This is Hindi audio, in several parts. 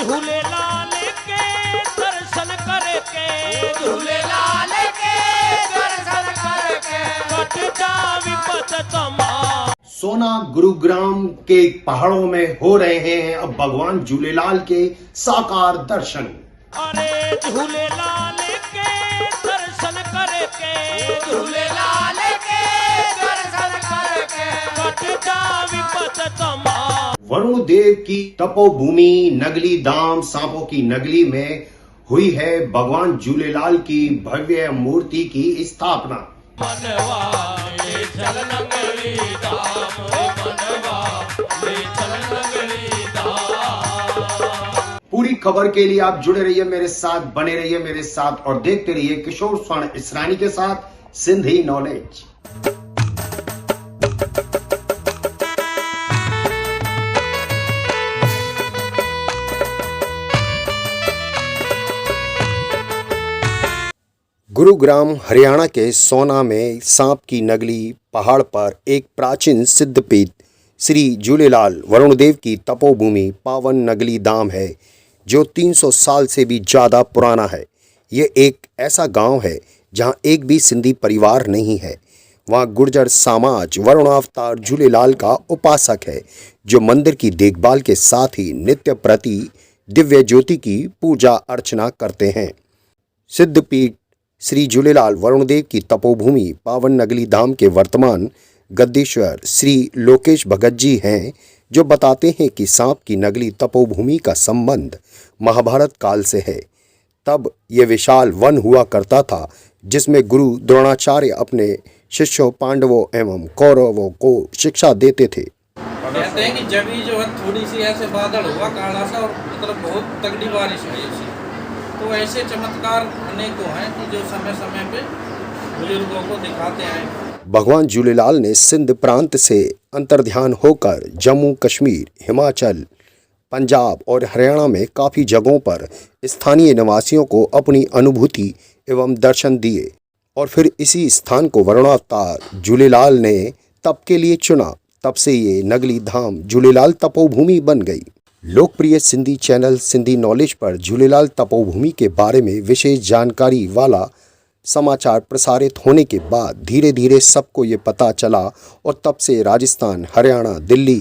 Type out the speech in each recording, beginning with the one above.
झूलेलाल के दर्शन करके झूलेलाल के दर्शन करके कट जा विपद तमाम। सोना गुरुग्राम के पहाड़ों में हो रहे हैं अब भगवान झूलेलाल के साकार दर्शन। अरे झूलेलाल के दर्शन करके झूलेलाल के दर्शन करके कट जा विपद तमाम। वरुण देव की तपोभूमि नगली धाम सांपों की नगली में हुई है भगवान झूलेलाल की भव्य मूर्ति की स्थापना। मनवा ले चल नगरी धाम, मनवा ले चल नगरी धाम। पूरी खबर के लिए आप जुड़े रहिए मेरे साथ, बने रहिए मेरे साथ और देखते रहिए किशोर स्वर्ण इसरानी के साथ सिंधी नॉलेज। गुरुग्राम हरियाणा के सोना में सांप की नगली पहाड़ पर एक प्राचीन सिद्धपीठ श्री झूलेलाल वरुण देव की तपोभूमि पावन नगली धाम है जो 300 साल से भी ज़्यादा पुराना है। ये एक ऐसा गांव है जहां एक भी सिंधी परिवार नहीं है। वहां गुर्जर समाज वरुणावतार झूलेलाल का उपासक है जो मंदिर की देखभाल के साथ ही नित्य प्रति दिव्य ज्योति की पूजा अर्चना करते हैं। सिद्धपीठ श्री झूलेलाल वरुण देव की तपोभूमि पावन नगली धाम के वर्तमान गद्दीश्वर श्री लोकेश भगत जी हैं जो बताते हैं कि सांप की नगली तपोभूमि का संबंध महाभारत काल से है। तब ये विशाल वन हुआ करता था जिसमें गुरु द्रोणाचार्य अपने शिष्यों पांडवों एवं कौरवों को शिक्षा देते थे। कहते हैं कि जब ही जो है थोड़ी सी ऐसे बादल हुआ काला सा और मतलब बहुत तगड़ी बारिश हुई ऐसी, तो ऐसे चमत्कार अनेकों हैं कि जो समय समय पे बुजुर्गों को दिखाते हैं। भगवान झूलेलाल ने सिंध प्रांत से अंतर्ध्यान होकर जम्मू कश्मीर, हिमाचल, पंजाब और हरियाणा में काफ़ी जगहों पर स्थानीय निवासियों को अपनी अनुभूति एवं दर्शन दिए और फिर इसी स्थान को वरुणावतार झूलेलाल ने तप के लिए चुना। तब से ये नगली धाम झूलेलाल तपोभूमि बन गई। लोकप्रिय सिंधी चैनल सिंधी नॉलेज पर झूलेलाल तपोभूमि के बारे में विशेष जानकारी वाला समाचार प्रसारित होने के बाद धीरे धीरे सबको ये पता चला और तब से राजस्थान, हरियाणा, दिल्ली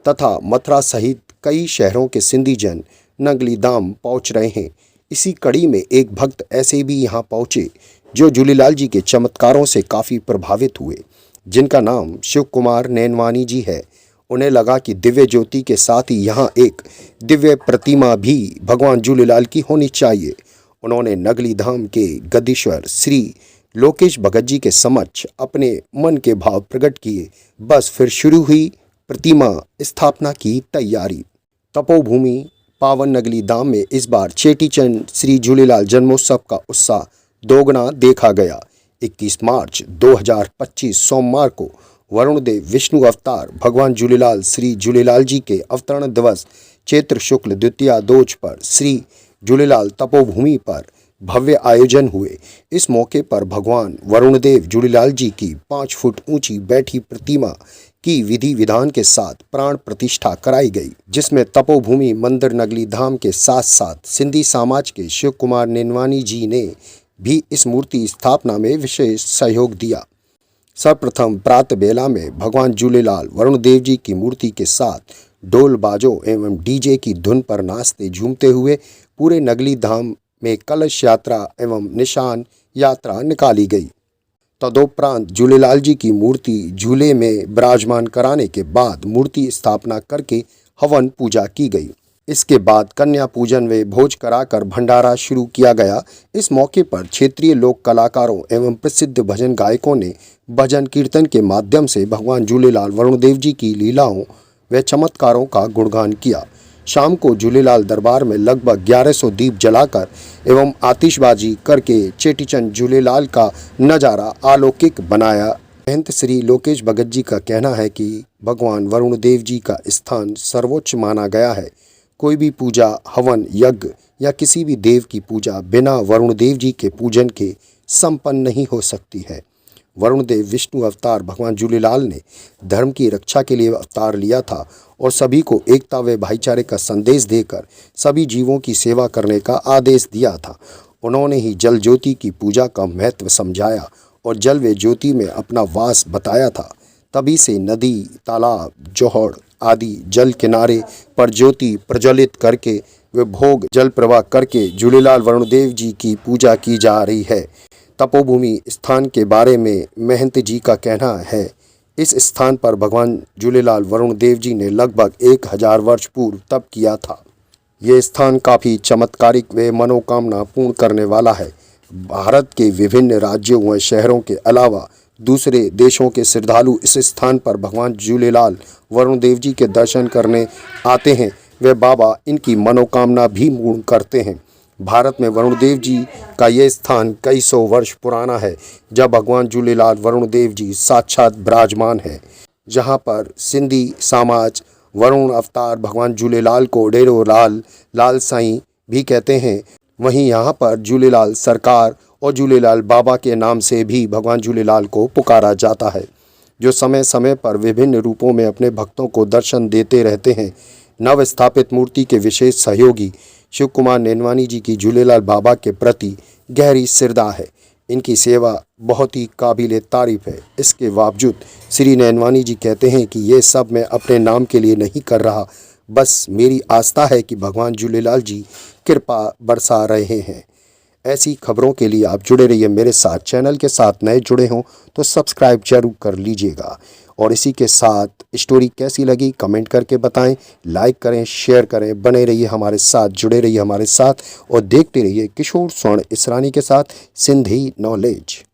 तथा मथुरा सहित कई शहरों के सिंधी जन नगली धाम पहुंच रहे हैं। इसी कड़ी में एक भक्त ऐसे भी यहां पहुंचे जो झूलेलाल जी के चमत्कारों से काफ़ी प्रभावित हुए, जिनका नाम शिव कुमार नैनवानी जी है। उन्हें लगा कि दिव्य ज्योति के साथ ही यहाँ एक दिव्य प्रतिमा भी भगवान झूलेलाल की होनी चाहिए। उन्होंने नगली धाम के गद्दीश्वर श्री लोकेश भगत जी के समक्ष अपने मन के भाव प्रकट किए। बस फिर शुरू हुई प्रतिमा स्थापना की तैयारी। तपोभूमि पावन नगली धाम में इस बार चेटीचंड श्री झूलेलाल जन्मोत्सव का उत्साह दोगुना देखा गया। 21 मार्च 2025 सोमवार को वरुण देव विष्णु अवतार भगवान झूलेलाल श्री झूलेलाल जी के अवतरण दिवस चैत्र शुक्ल द्वितीया दोज पर श्री झूलेलाल तपोभूमि पर भव्य आयोजन हुए। इस मौके पर भगवान वरुण देव झूलेलाल जी की 5 फुट ऊंची बैठी प्रतिमा की विधि विधान के साथ प्राण प्रतिष्ठा कराई गई, जिसमें तपोभूमि मंदिर नगली धाम के साथ साथ सिंधी समाज के शिव कुमार नैनवानी जी ने भी इस मूर्ति स्थापना में विशेष सहयोग दिया। सर्वप्रथम प्रातः बेला में भगवान झूलेलाल वरुण देव जी की मूर्ति के साथ ढोल बाजों एवं डीजे की धुन पर नाचते झूमते हुए पूरे नगली धाम में कलश यात्रा एवं निशान यात्रा निकाली गई। तदोपरांत झूलेलाल जी की मूर्ति झूले में विराजमान कराने के बाद मूर्ति स्थापना करके हवन पूजा की गई। इसके बाद कन्या पूजन व भोज कराकर भंडारा शुरू किया गया। इस मौके पर क्षेत्रीय लोक कलाकारों एवं प्रसिद्ध भजन गायकों ने भजन कीर्तन के माध्यम से भगवान झूलेलाल वरुण देव जी की लीलाओं व चमत्कारों का गुणगान किया। शाम को झूलेलाल दरबार में लगभग 1100 दीप जलाकर एवं आतिशबाजी करके चेटीचंड झूलेलाल का नज़ारा अलौकिक बनाया। महंत श्री लोकेश भगत जी का कहना है कि भगवान वरुण देव जी का स्थान सर्वोच्च माना गया है। कोई भी पूजा, हवन, यज्ञ या किसी भी देव की पूजा बिना वरुण देव जी के पूजन के संपन्न नहीं हो सकती है। वरुणदेव विष्णु अवतार भगवान झूलेलाल ने धर्म की रक्षा के लिए अवतार लिया था और सभी को एकता व भाईचारे का संदेश देकर सभी जीवों की सेवा करने का आदेश दिया था। उन्होंने ही जल ज्योति की पूजा का महत्व समझाया और जल व ज्योति में अपना वास बताया था। तभी से नदी, तालाब, जोहड़ आदि जल किनारे पर ज्योति प्रज्वलित करके वे भोग जल प्रवाह करके झूलेलाल वरुणदेव जी की पूजा की जा रही है। तपोभूमि स्थान के बारे में महंत जी का कहना है, इस स्थान पर भगवान झूलेलाल वरुणदेव जी ने लगभग 1000 वर्ष पूर्व तप किया था। ये स्थान काफ़ी चमत्कारिक व मनोकामना पूर्ण करने वाला है। भारत के विभिन्न राज्यों व शहरों के अलावा दूसरे देशों के श्रद्धालु इस स्थान पर भगवान झूलेलाल वरुणदेव जी के दर्शन करने आते हैं। वे बाबा इनकी मनोकामना भी पूर्ण करते हैं। भारत में वरुणदेव जी का ये स्थान कई सौ वर्ष पुराना है, जब भगवान झूलेलाल वरुणदेव जी साक्षात विराजमान है। जहाँ पर सिंधी समाज वरुण अवतार भगवान झूलेलाल को डेरो लाल, लाल साईं भी कहते हैं। वहीं यहाँ पर झूलेलाल सरकार और झूलेलाल बाबा के नाम से भी भगवान झूलेलाल को पुकारा जाता है, जो समय समय पर विभिन्न रूपों में अपने भक्तों को दर्शन देते रहते हैं। नव स्थापित मूर्ति के विशेष सहयोगी शिव कुमार नैनवानी जी की झूलेलाल बाबा के प्रति गहरी श्रद्धा है। इनकी सेवा बहुत ही काबिल तारीफ है। इसके बावजूद श्री नैनवानी जी कहते हैं कि ये सब मैं अपने नाम के लिए नहीं कर रहा, बस मेरी आस्था है कि भगवान झूलेलाल जी कृपा बरसा रहे हैं। ऐसी खबरों के लिए आप जुड़े रहिए मेरे साथ। चैनल के साथ नए जुड़े हों तो सब्सक्राइब जरूर कर लीजिएगा। और इसी के साथ स्टोरी कैसी लगी कमेंट करके बताएं, लाइक करें, शेयर करें। बने रहिए हमारे साथ, जुड़े रहिए हमारे साथ और देखते रहिए किशोर स्वर्ण इसरानी के साथ सिंधी नॉलेज।